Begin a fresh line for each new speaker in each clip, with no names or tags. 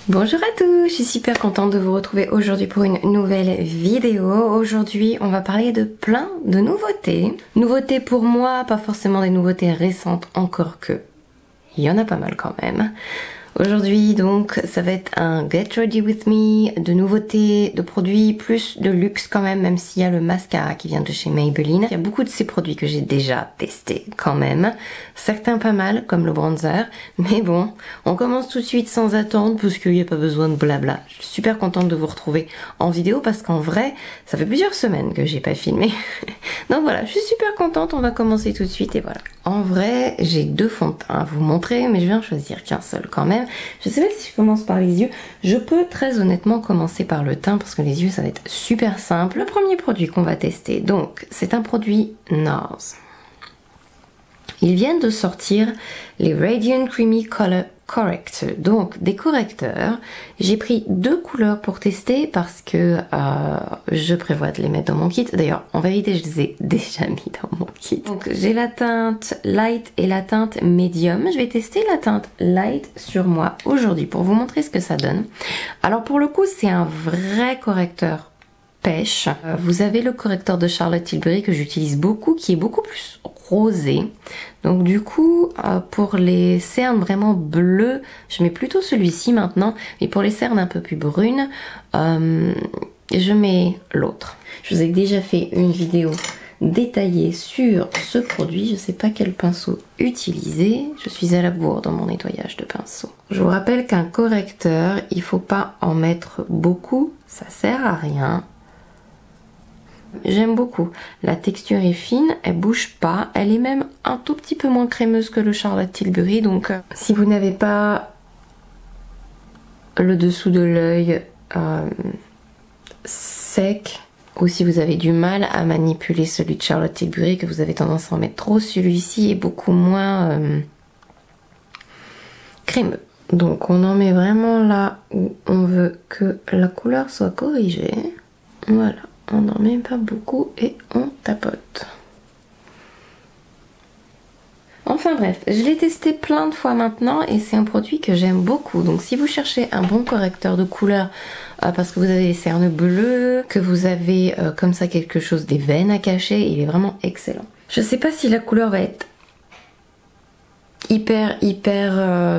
Bonjour à tous, je suis super contente de vous retrouver aujourd'hui pour une nouvelle vidéo. Aujourd'hui, on va parler de plein de nouveautés. Nouveautés pour moi, pas forcément des nouveautés récentes, encore que il y en a pas mal quand même. Aujourd'hui donc ça va être un Get Ready With Me, de nouveautés, de produits plus de luxe quand même s'il y a le mascara qui vient de chez Maybelline. Il y a beaucoup de ces produits que j'ai déjà testés quand même, certains pas mal comme le bronzer, mais bon, on commence tout de suite sans attendre parce qu'il n'y a pas besoin de blabla. Je suis super contente de vous retrouver en vidéo parce qu'en vrai, ça fait plusieurs semaines que j'ai pas filmé. Donc voilà, je suis super contente, on va commencer tout de suite et voilà. En vrai, j'ai deux fonds de teint à vous montrer, mais je vais en choisir qu'un seul quand même. Je sais pas si je commence par les yeux. Je peux très honnêtement commencer par le teint parce que les yeux ça va être super simple. Le premier produit qu'on va tester, donc c'est un produit NARS. Ils viennent de sortir les Radiant Creamy Color Corrector, donc des correcteurs. J'ai pris deux couleurs pour tester parce que je prévois de les mettre dans mon kit. D'ailleurs, en vérité, je les ai déjà mis dans mon kit. Donc j'ai la teinte light et la teinte medium. Je vais tester la teinte light sur moi aujourd'hui pour vous montrer ce que ça donne. Alors pour le coup, c'est un vrai correcteur pêche. Vous avez le correcteur de Charlotte Tilbury que j'utilise beaucoup, qui est beaucoup plus rosé. Donc du coup, pour les cernes vraiment bleues, je mets plutôt celui-ci maintenant. Mais pour les cernes un peu plus brunes, je mets l'autre. Je vous ai déjà fait une vidéo détaillée sur ce produit. Je ne sais pas quel pinceau utiliser. Je suis à la bourre dans mon nettoyage de pinceau. Je vous rappelle qu'un correcteur, il ne faut pas en mettre beaucoup. Ça sert à rien. J'aime beaucoup. La texture est fine, elle bouge pas, elle est même un tout petit peu moins crémeuse que le Charlotte Tilbury. Donc si vous n'avez pas le dessous de l'œil sec, ou si vous avez du mal à manipuler celui de Charlotte Tilbury, que vous avez tendance à en mettre trop, celui-ci est beaucoup moins crémeux. Donc on en met vraiment là où on veut que la couleur soit corrigée. Voilà. On n'en met pas beaucoup et on tapote. Enfin bref, je l'ai testé plein de fois maintenant et c'est un produit que j'aime beaucoup. Donc si vous cherchez un bon correcteur de couleur parce que vous avez des cernes bleues, que vous avez comme ça quelque chose, des veines à cacher, il est vraiment excellent. Je sais pas si la couleur va être hyper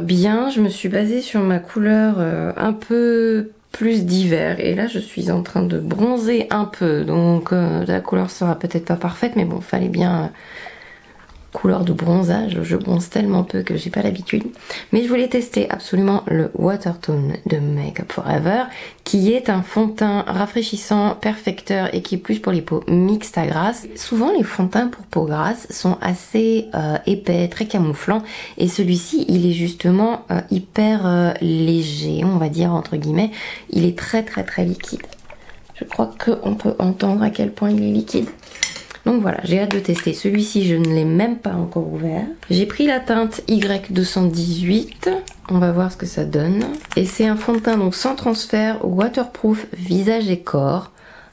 bien. Je me suis basée sur ma couleur un peu plus d'hiver et là je suis en train de bronzer un peu, donc la couleur sera peut-être pas parfaite, mais bon, fallait bien couleur de bronzage. Je bronze tellement peu que j'ai pas l'habitude, mais je voulais tester absolument le Watertone de Make Up For Ever, qui est un fond de teint rafraîchissant, perfecteur et qui est plus pour les peaux mixtes à grasses. Souvent les fonds de teint pour peau grasse sont assez épais, très camouflants, et celui-ci il est justement hyper léger, on va dire entre guillemets. Il est très liquide. Je crois qu'on peut entendre à quel point il est liquide. Donc voilà, j'ai hâte de tester. Celui-ci, je ne l'ai même pas encore ouvert. J'ai pris la teinte Y218. On va voir ce que ça donne. Et c'est un fond de teint donc sans transfert, waterproof, visage et corps.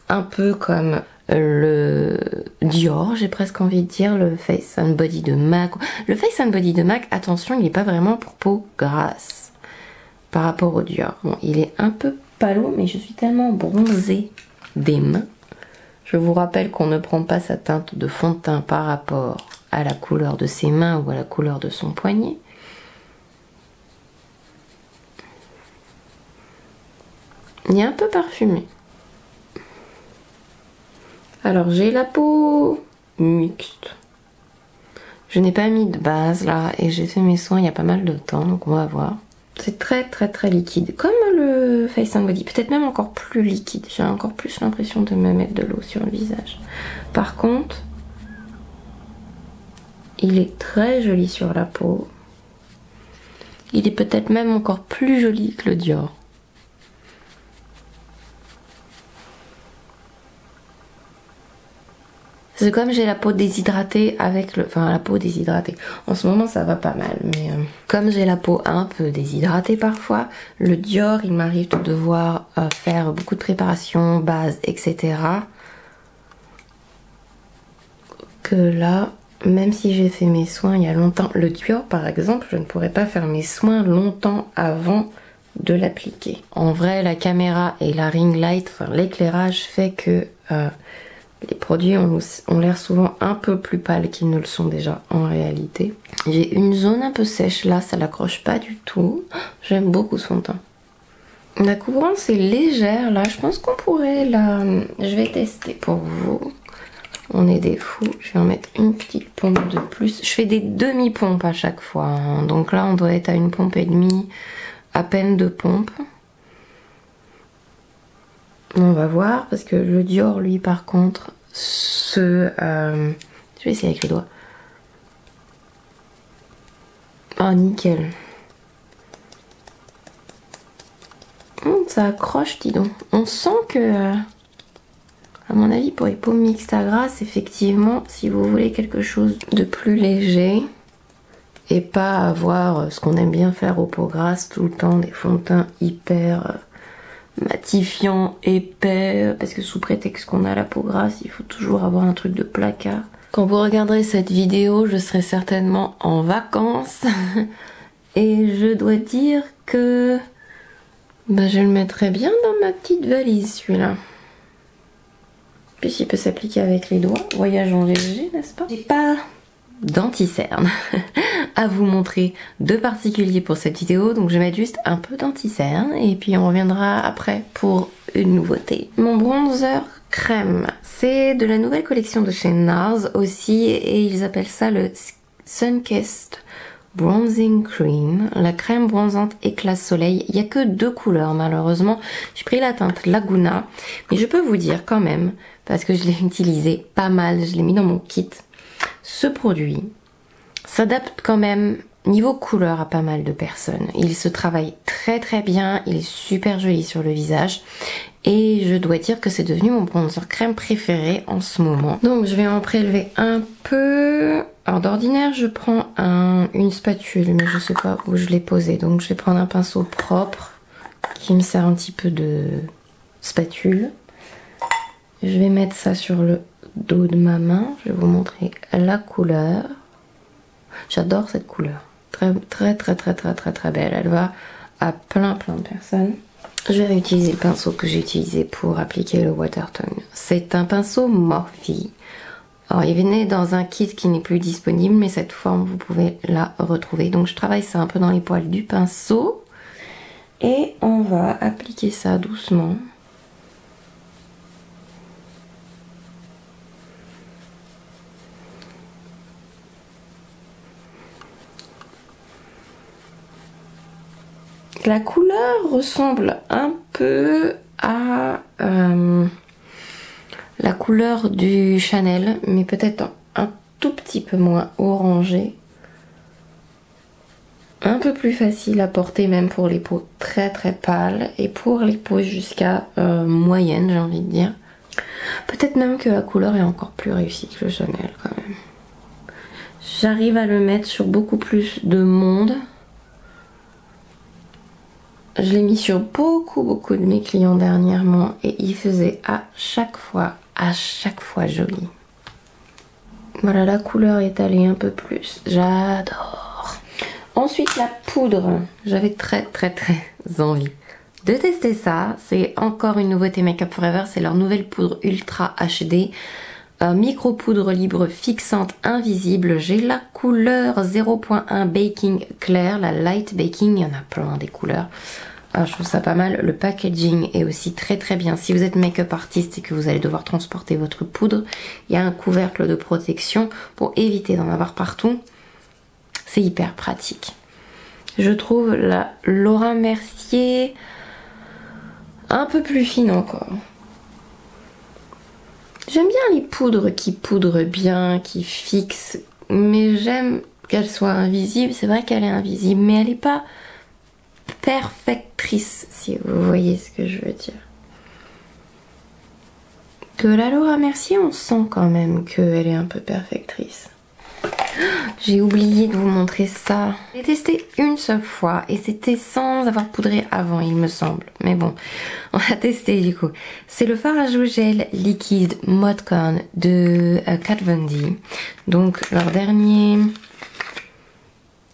Un peu comme le Dior, j'ai presque envie de dire, le Face and Body de MAC. Le Face and Body de MAC, attention, il n'est pas vraiment pour peau grasse par rapport au Dior. Bon, il est un peu palo, mais je suis tellement bronzée des mains. Je vous rappelle qu'on ne prend pas sa teinte de fond de teint par rapport à la couleur de ses mains ou à la couleur de son poignet. Il est un peu parfumé. Alors j'ai la peau mixte. Je n'ai pas mis de base là et j'ai fait mes soins il y a pas mal de temps, donc on va voir. C'est très liquide, comme le Face and Body, peut-être même encore plus liquide. J'ai encore plus l'impression de me mettre de l'eau sur le visage. Par contre, il est très joli sur la peau. Il est peut-être même encore plus joli que le Dior. C'est comme j'ai la peau déshydratée avec le... Enfin, la peau déshydratée. En ce moment, ça va pas mal. Mais comme j'ai la peau un peu déshydratée parfois, le Dior, il m'arrive de devoir faire beaucoup de préparation, base, etc. que là, même si j'ai fait mes soins il y a longtemps, le Dior par exemple, je ne pourrais pas faire mes soins longtemps avant de l'appliquer. En vrai, la caméra et la ring light, enfin l'éclairage fait que les produits ont l'air souvent un peu plus pâles qu'ils ne le sont déjà en réalité. J'ai une zone un peu sèche là, ça l'accroche pas du tout. J'aime beaucoup ce fond de teint. La couvrance est légère là, je pense qu'on pourrait la... Je vais tester pour vous. On est des fous, je vais en mettre une petite pompe de plus. Je fais des demi-pompes à chaque fois, hein. Donc là on doit être à une pompe et demie, à peine 2 pompes. On va voir, parce que le Dior lui par contre, je vais essayer avec les doigts. Oh nickel. Ça accroche, dis donc. On sent que, à mon avis, pour les peaux mixtes à grasse, effectivement, si vous voulez quelque chose de plus léger et pas avoir ce qu'on aime bien faire aux peaux grasses tout le temps, des fonds de teint hyper matifiants, épais, parce que sous prétexte qu'on a la peau grasse, il faut toujours avoir un truc de placard. Quand vous regarderez cette vidéo, je serai certainement en vacances et je dois dire que je le mettrais bien dans ma petite valise celui-là. Puis il peut s'appliquer avec les doigts. Voyage en léger, n'est-ce pas? J'ai pas d'anti-cerne à vous montrer de particulier pour cette vidéo, donc je vais mettre juste un peu d'anti-cerne et puis on reviendra après pour une nouveauté. Mon bronzer crème, c'est de la nouvelle collection de chez NARS aussi et ils appellent ça le Sunkissed Bronzing Cream, la crème bronzante éclat soleil. Il n'y a que 2 couleurs malheureusement. J'ai pris la teinte Laguna, mais je peux vous dire quand même, parce que je l'ai utilisé pas mal, je l'ai mis dans mon kit, ce produit s'adapte quand même niveau couleur à pas mal de personnes. Il se travaille très très bien, il est super joli sur le visage et je dois dire que c'est devenu mon bronzer crème préféré en ce moment. Donc je vais en prélever un peu. Alors d'ordinaire je prends une spatule mais je sais pas où je l'ai posée, donc je vais prendre un pinceau propre qui me sert un petit peu de spatule. Je vais mettre ça sur le dos de ma main, je vais vous montrer la couleur. J'adore cette couleur, très belle, elle va à plein de personnes. Je vais réutiliser le pinceau que j'ai utilisé pour appliquer le Watertone. C'est un pinceau Morphe. Alors il venait dans un kit qui n'est plus disponible, mais cette forme vous pouvez la retrouver. Donc je travaille ça un peu dans les poils du pinceau et on va appliquer ça doucement. La couleur ressemble un peu à la couleur du Chanel, mais peut-être un tout petit peu moins orangé. Un peu plus facile à porter même pour les peaux très pâles et pour les peaux jusqu'à moyenne, j'ai envie de dire. Peut-être même que la couleur est encore plus réussie que le Chanel quand même. J'arrive à le mettre sur beaucoup plus de monde. Je l'ai mis sur beaucoup de mes clients dernièrement et il faisait à chaque fois joli. Voilà, la couleur est allée un peu plus. J'adore. Ensuite, la poudre. J'avais très envie de tester ça. C'est encore une nouveauté Make Up For Ever. C'est leur nouvelle poudre Ultra HD. Micro poudre libre fixante invisible. J'ai la couleur 0.1 Baking Clair, la Light Baking. Il y en a plein des couleurs. Alors, je trouve ça pas mal. Le packaging est aussi très bien. Si vous êtes make-up artiste et que vous allez devoir transporter votre poudre, il y a un couvercle de protection pour éviter d'en avoir partout. C'est hyper pratique. Je trouve la Laura Mercier un peu plus fine encore. J'aime bien les poudres qui poudrent bien, qui fixent, mais j'aime qu'elle soit invisible. C'est vrai qu'elle est invisible, mais elle n'est pas perfectrice, si vous voyez ce que je veux dire. Que la Laura Mercier, on sent quand même qu'elle est un peu perfectrice. J'ai oublié de vous montrer ça. J'ai testé une seule fois et c'était sans avoir poudré avant, il me semble. Mais bon, on a testé du coup. C'est le fard à joues gel liquide Modcon de Kat Von D. Donc leur dernier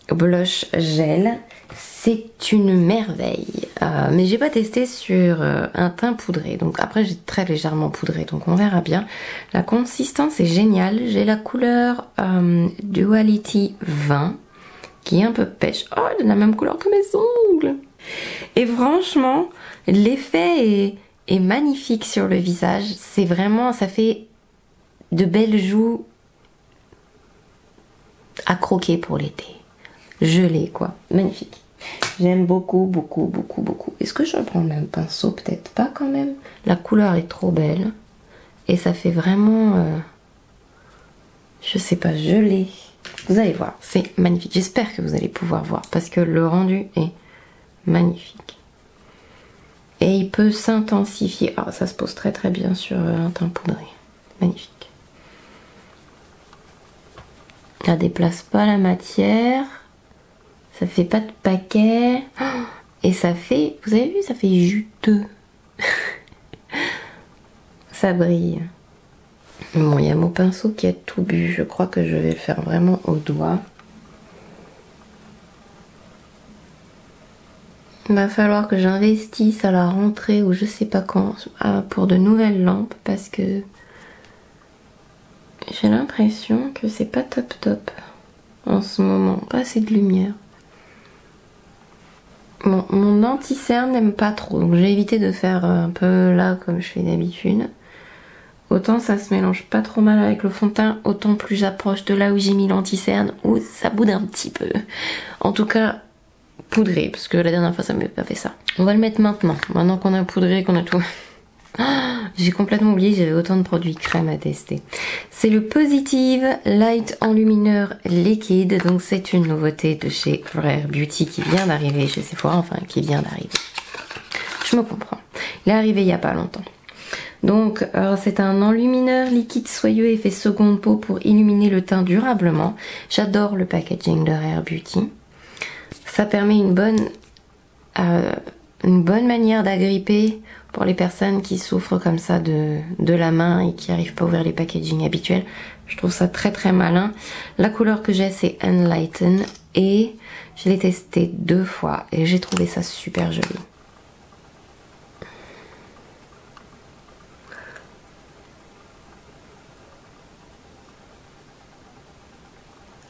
blush gel. C'est une merveille. Mais j'ai pas testé sur un teint poudré. Donc après j'ai très légèrement poudré. Donc on verra bien. La consistance est géniale. J'ai la couleur Duality 20 qui est un peu pêche. Oh, elle a la même couleur que mes ongles. Et franchement, l'effet est magnifique sur le visage. C'est vraiment, ça fait de belles joues à croquer pour l'été. Gelé quoi. Magnifique. J'aime beaucoup, beaucoup, beaucoup, beaucoup. Est-ce que je prends le même pinceau? Peut-être pas quand même. La couleur est trop belle. Et ça fait vraiment... je sais pas, gelé. Vous allez voir, c'est magnifique. J'espère que vous allez pouvoir voir. Parce que le rendu est magnifique. Et il peut s'intensifier. Ah, ça se pose très très bien sur un teint poudré. Magnifique. Ça déplace pas la matière. Ça fait pas de paquet. Et ça fait, vous avez vu, ça fait juteux. Ça brille. Bon, il y a mon pinceau qui a tout bu. Je crois que je vais le faire vraiment au doigt. Il va falloir que j'investisse à la rentrée ou je sais pas quand pour de nouvelles lampes parce que j'ai l'impression que c'est pas top top en ce moment. Pas assez de lumière. Bon, mon anti-cerne n'aime pas trop, donc j'ai évité de faire un peu là comme je fais d'habitude. Autant ça se mélange pas trop mal avec le fond de teint, autant plus j'approche de là où j'ai mis l'anti-cerne, où ça boude un petit peu. En tout cas, poudré, parce que la dernière fois ça m'avait pas fait ça. On va le mettre maintenant qu'on a poudré, qu'on a tout... J'ai complètement oublié que j'avais autant de produits crème à tester. C'est le Positive Light Enlumineur Liquide. Donc c'est une nouveauté de chez Rare Beauty qui vient d'arriver chez Sephora. Enfin, qui vient d'arriver. Je me comprends. Il est arrivé il n'y a pas longtemps. Donc c'est un enlumineur liquide soyeux effet seconde peau pour illuminer le teint durablement. J'adore le packaging de Rare Beauty. Ça permet une bonne manière d'agripper pour les personnes qui souffrent comme ça de la main et qui n'arrivent pas à ouvrir les packaging habituels. Je trouve ça très très malin. La couleur que j'ai c'est Enlighten et je l'ai testé 2 fois et j'ai trouvé ça super joli.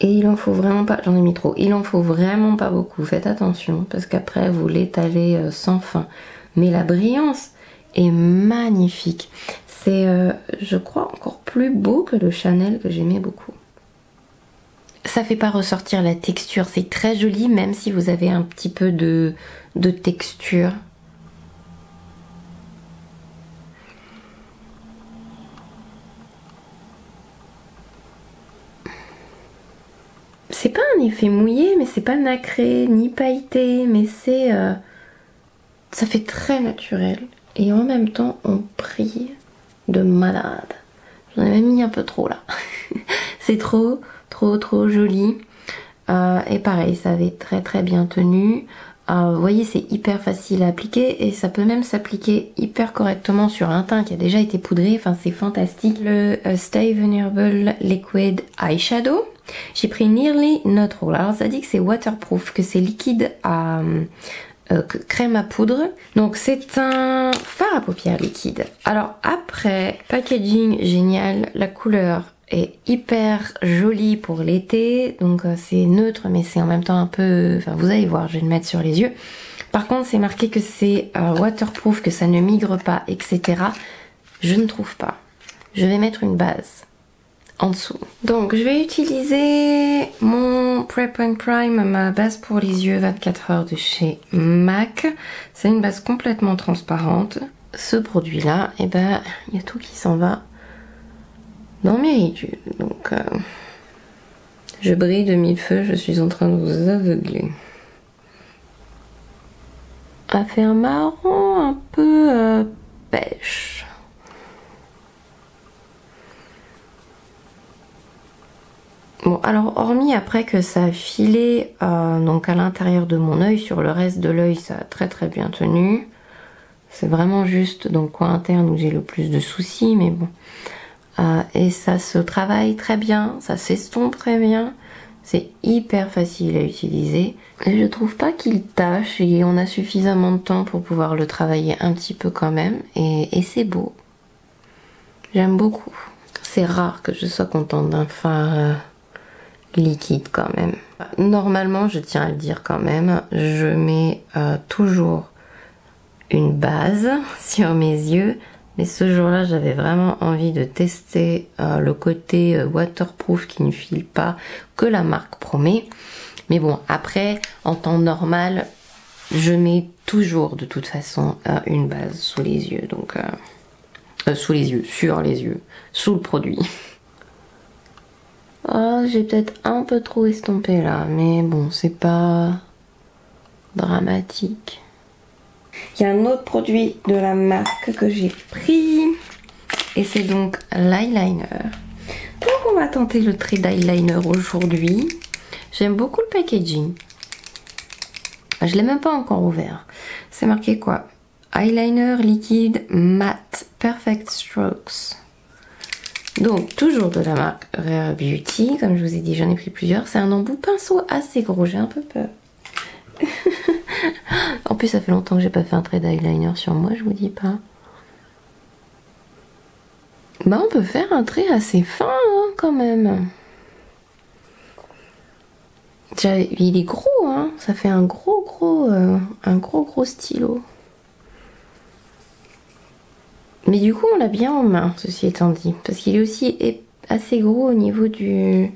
Et il en faut vraiment pas, j'en ai mis trop, il en faut vraiment pas beaucoup, faites attention parce qu'après vous l'étalez sans fin. Mais la brillance est magnifique. C'est, je crois, encore plus beau que le Chanel que j'aimais beaucoup. Ça fait pas ressortir la texture, c'est très joli même si vous avez un petit peu de texture. C'est pas un effet mouillé, mais c'est pas nacré ni pailleté, mais c'est... ça fait très naturel. Et en même temps, on brille de malade. J'en ai même mis un peu trop là. C'est trop joli. Et pareil, ça avait très très bien tenu. Vous voyez, c'est hyper facile à appliquer et ça peut même s'appliquer hyper correctement sur un teint qui a déjà été poudré. Enfin, c'est fantastique. Le Stay Vulnerable Liquid Eyeshadow. J'ai pris Nearly Neutral. Alors, ça dit que c'est waterproof, que c'est liquide à... crème à poudre. Donc c'est un fard à paupières liquide. Alors après, packaging génial, la couleur est hyper jolie pour l'été, donc c'est neutre mais c'est en même temps un peu, enfin vous allez voir, je vais le mettre sur les yeux. Par contre c'est marqué que c'est waterproof, que ça ne migre pas, etc. Je ne trouve pas. Je vais mettre une base en dessous. Donc je vais utiliser mon Prep and Prime, ma base pour les yeux 24 heures de chez MAC. C'est une base complètement transparente. Ce produit là, et ben il y a tout qui s'en va dans mes ridules. Donc je brille de mille feux, je suis en train de vous aveugler. Elle fait un marron un peu pêche. Bon, alors hormis après que ça a filé donc à l'intérieur de mon œil, sur le reste de l'œil ça a très bien tenu. C'est vraiment juste dans le coin interne où j'ai le plus de soucis, mais bon. Et ça se travaille très bien, ça s'estompe très bien. C'est hyper facile à utiliser. Et je trouve pas qu'il tâche et on a suffisamment de temps pour pouvoir le travailler un petit peu quand même. Et c'est beau. J'aime beaucoup. C'est rare que je sois contente d'un fard liquide quand même. Normalement, je tiens à le dire quand même, je mets toujours une base sur mes yeux. Mais ce jour-là, j'avais vraiment envie de tester le côté waterproof qui ne file pas, que la marque promet. Mais bon, après, en temps normal, je mets toujours de toute façon une base sous les yeux. Donc, sous les yeux, sur les yeux, sous le produit. Oh, j'ai peut-être un peu trop estompé là, mais bon, c'est pas dramatique. Il y a un autre produit de la marque que j'ai pris et c'est donc l'eyeliner. Donc on va tenter le trait d'eyeliner aujourd'hui. J'aime beaucoup le packaging. Je l'ai même pas encore ouvert. C'est marqué quoi? Eyeliner liquide matte perfect strokes. Donc toujours de la marque Rare Beauty. Comme je vous ai dit, j'en ai pris plusieurs. C'est un embout pinceau assez gros, j'ai un peu peur. En plus ça fait longtemps que j'ai pas fait un trait d'eyeliner sur moi, je vous dis pas. Bah on peut faire un trait assez fin hein, quand même. Il est gros hein, ça fait un gros stylo. Mais du coup on l'a bien en main, ceci étant dit, parce qu'il est aussi assez gros au niveau du...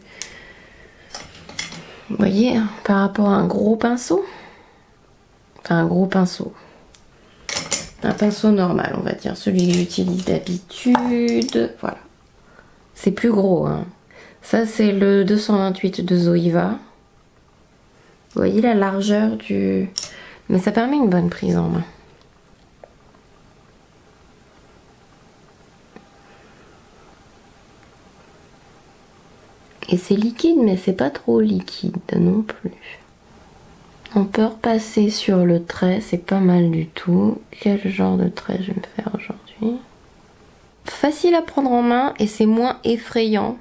Vous voyez, hein, par rapport à un gros pinceau. Enfin un gros pinceau. Un pinceau normal on va dire, celui que j'utilise d'habitude. Voilà. C'est plus gros hein. Ça c'est le 228 de Zoeva. Vous voyez la largeur du... Mais ça permet une bonne prise en main. Et c'est liquide mais c'est pas trop liquide non plus. On peut repasser sur le trait, c'est pas mal du tout. Quel genre de trait je vais me faire aujourd'hui? Facile à prendre en main et c'est moins effrayant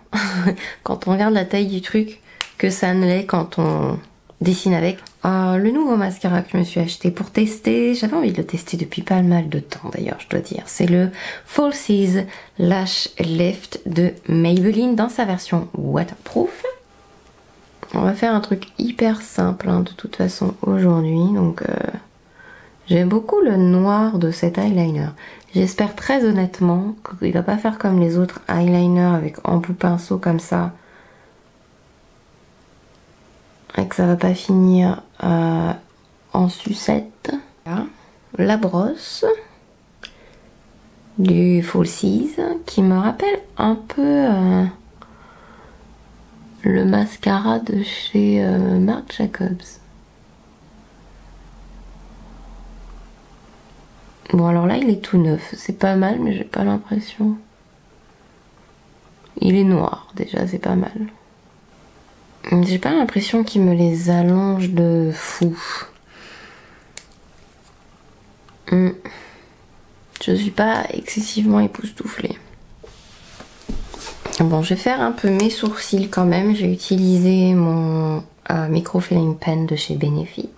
quand on regarde la taille du truc que ça ne l'est quand on dessine avec. Le nouveau mascara que je me suis acheté pour tester, j'avais envie de le tester depuis pas mal de temps d'ailleurs je dois dire. C'est le Falsies Lash Lift de Maybelline dans sa version waterproof. On va faire un truc hyper simple hein, de toute façon aujourd'hui. Donc j'aime beaucoup le noir de cet eyeliner. J'espère très honnêtement qu'il va pas faire comme les autres eyeliners avec embout pinceau comme ça. Et que ça va pas finir en sucette. Voilà. La brosse du Falsies qui me rappelle un peu... le mascara de chez Marc Jacobs. Bon alors là il est tout neuf, c'est pas mal mais j'ai pas l'impression. Il est noir déjà, c'est pas mal. J'ai pas l'impression qu'il me les allonge de fou. Je suis pas excessivement époustouflée. Bon, je vais faire un peu mes sourcils quand même. J'ai utilisé mon microfilling pen de chez Benefit.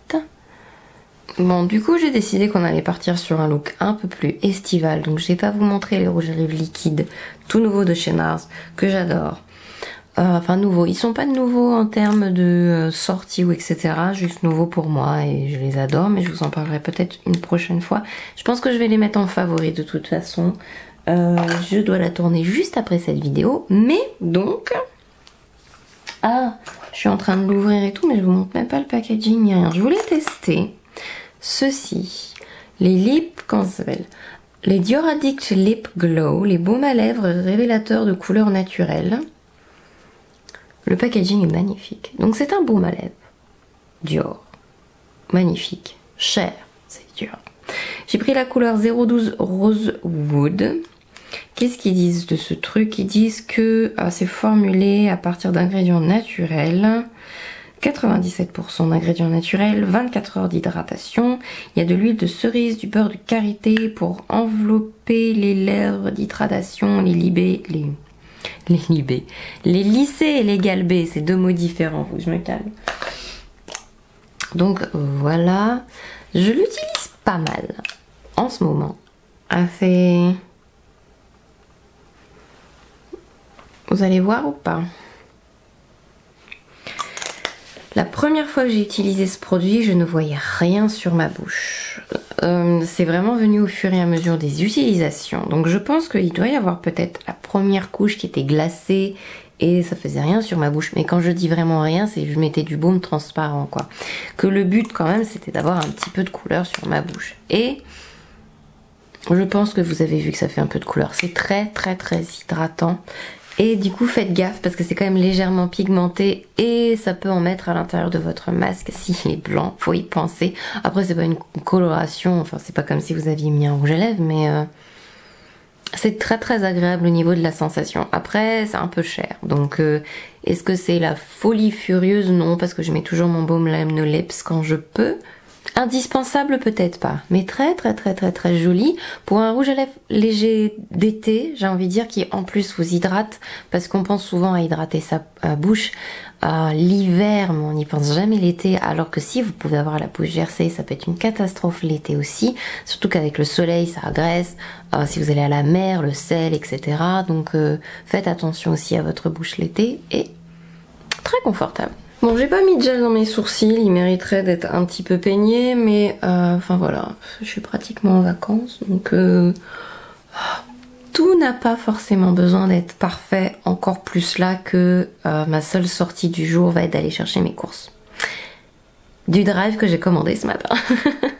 Bon, du coup, j'ai décidé qu'on allait partir sur un look un peu plus estival. Donc, je vais pas vous montrer les rouges à lèvres liquides, tout nouveau de chez NARS, que j'adore. Enfin, nouveaux. Ils sont pas nouveaux en termes de sortie ou etc. Juste nouveaux pour moi et je les adore. Mais je vous en parlerai peut-être une prochaine fois. Je pense que je vais les mettre en favori de toute façon. Je dois la tourner juste après cette vidéo. Mais donc... je suis en train de l'ouvrir et tout, mais je vous montre même pas le packaging ni rien. Je voulais tester ceci. Les lip... Comment ça s'appelle? Les Dior Addict Lip Glow. Les baumes à lèvres révélateurs de couleurs naturelles. Le packaging est magnifique. Donc c'est un baume à lèvres. Dior. Magnifique. Cher. C'est Dior. J'ai pris la couleur 012 Rosewood. Qu'est-ce qu'ils disent de ce truc? Ils disent que c'est formulé à partir d'ingrédients naturels. 97% d'ingrédients naturels, 24 heures d'hydratation. Il y a de l'huile de cerise, du beurre de karité pour envelopper les lèvres d'hydratation, les lisser et les galber. C'est deux mots différents, faut que je me calme. Donc voilà, je l'utilise pas mal en ce moment. Vous allez voir ou pas? La première fois que j'ai utilisé ce produit, je ne voyais rien sur ma bouche. C'est vraiment venu au fur et à mesure des utilisations. Donc je pense qu'il doit y avoir peut-être la première couche qui était glacée et ça faisait rien sur ma bouche. Mais quand je dis vraiment rien, c'est que je mettais du baume transparent, quoi. Que le but quand même, c'était d'avoir un petit peu de couleur sur ma bouche. Et je pense que vous avez vu que ça fait un peu de couleur. C'est très très très hydratant. Et du coup faites gaffe parce que c'est quand même légèrement pigmenté et ça peut en mettre à l'intérieur de votre masque s'il est blanc, faut y penser. Après c'est pas une coloration, enfin c'est pas comme si vous aviez mis un rouge à lèvres, mais c'est très très agréable au niveau de la sensation. Après c'est un peu cher, donc est-ce que c'est la folie furieuse? Non, parce que je mets toujours mon baume Lime No Lips quand je peux. Indispensable peut-être pas, mais très très très très très joli pour un rouge à lèvres léger d'été, j'ai envie de dire, qui en plus vous hydrate, parce qu'on pense souvent à hydrater sa bouche l'hiver, mais on n'y pense jamais l'été, alors que si vous pouvez avoir la bouche gercée, ça peut être une catastrophe l'été aussi, surtout qu'avec le soleil ça agresse, si vous allez à la mer, le sel, etc. Donc faites attention aussi à votre bouche l'été, et très confortable. Bon, j'ai pas mis de gel dans mes sourcils, ils mériteraient d'être un petit peu peignés, mais enfin voilà, je suis pratiquement en vacances, donc tout n'a pas forcément besoin d'être parfait, encore plus là que ma seule sortie du jour va être d'aller chercher mes courses. Du drive que j'ai commandé ce matin.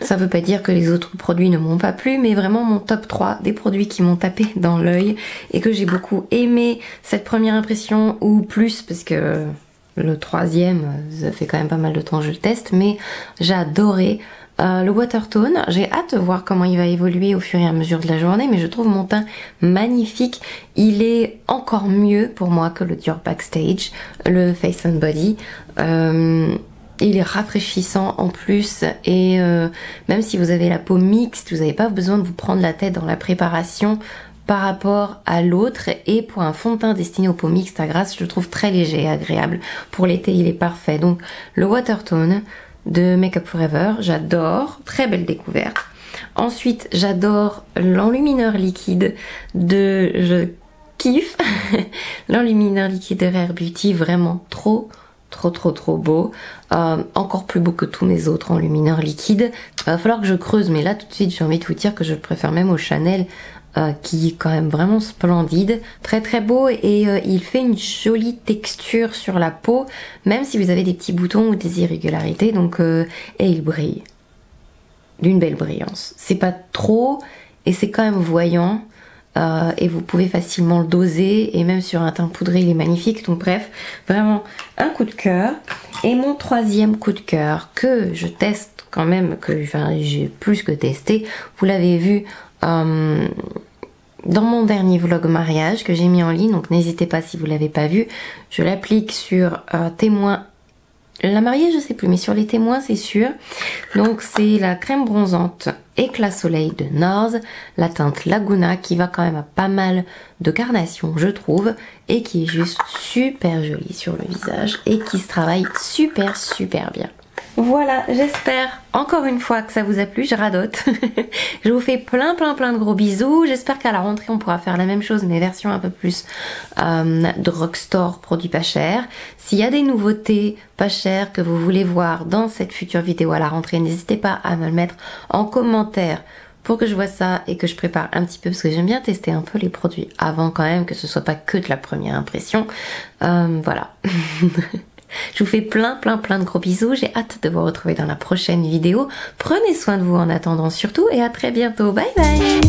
Ça veut pas dire que les autres produits ne m'ont pas plu, mais vraiment mon top 3 des produits qui m'ont tapé dans l'œil et que j'ai beaucoup aimé cette première impression, ou plus, parce que le troisième, ça fait quand même pas mal de temps que je le teste, mais j'ai adoré le Watertone. J'ai hâte de voir comment il va évoluer au fur et à mesure de la journée, mais je trouve mon teint magnifique. Il est encore mieux pour moi que le Dior Backstage, le Face and Body. Il est rafraîchissant en plus, et même si vous avez la peau mixte, vous n'avez pas besoin de vous prendre la tête dans la préparation par rapport à l'autre, et pour un fond de teint destiné aux peaux mixtes à grasse, je le trouve très léger et agréable. Pour l'été, il est parfait. Donc le Watertone de Make Up For Ever, j'adore, très belle découverte. Ensuite, j'adore l'enlumineur liquide je kiffe l'enlumineur liquide de Rare Beauty, vraiment trop beau, encore plus beau que tous mes autres enlumineurs liquides. Va falloir que je creuse, mais là tout de suite j'ai envie de vous dire que je préfère même au Chanel, qui est quand même vraiment splendide, très très beau, et il fait une jolie texture sur la peau, même si vous avez des petits boutons ou des irrégularités, donc et il brille d'une belle brillance. C'est pas trop, et c'est quand même voyant, et vous pouvez facilement le doser, et même sur un teint poudré il est magnifique. Donc bref, vraiment un coup de cœur. Et mon troisième coup de cœur, que je teste quand même, que j'ai plus que testé, vous l'avez vu dans mon dernier vlog mariage que j'ai mis en ligne, donc n'hésitez pas si vous l'avez pas vu. Je l'applique sur témoin, la mariée je sais plus, mais sur les témoins c'est sûr. Donc c'est la crème bronzante Éclat Soleil de NARS, la teinte Laguna, qui va quand même à pas mal de carnation je trouve, et qui est juste super jolie sur le visage et qui se travaille super bien. Voilà, j'espère encore une fois que ça vous a plu, je radote. Je vous fais plein de gros bisous. J'espère qu'à la rentrée on pourra faire la même chose, mais version un peu plus drugstore, produits pas chers. S'il y a des nouveautés pas chères que vous voulez voir dans cette future vidéo à la rentrée, n'hésitez pas à me le mettre en commentaire pour que je vois ça et que je prépare un petit peu, parce que j'aime bien tester un peu les produits avant quand même, que ce soit pas que de la première impression. Voilà. Je vous fais plein de gros bisous, j'ai hâte de vous retrouver dans la prochaine vidéo. Prenez soin de vous en attendant surtout, et à très bientôt, bye bye.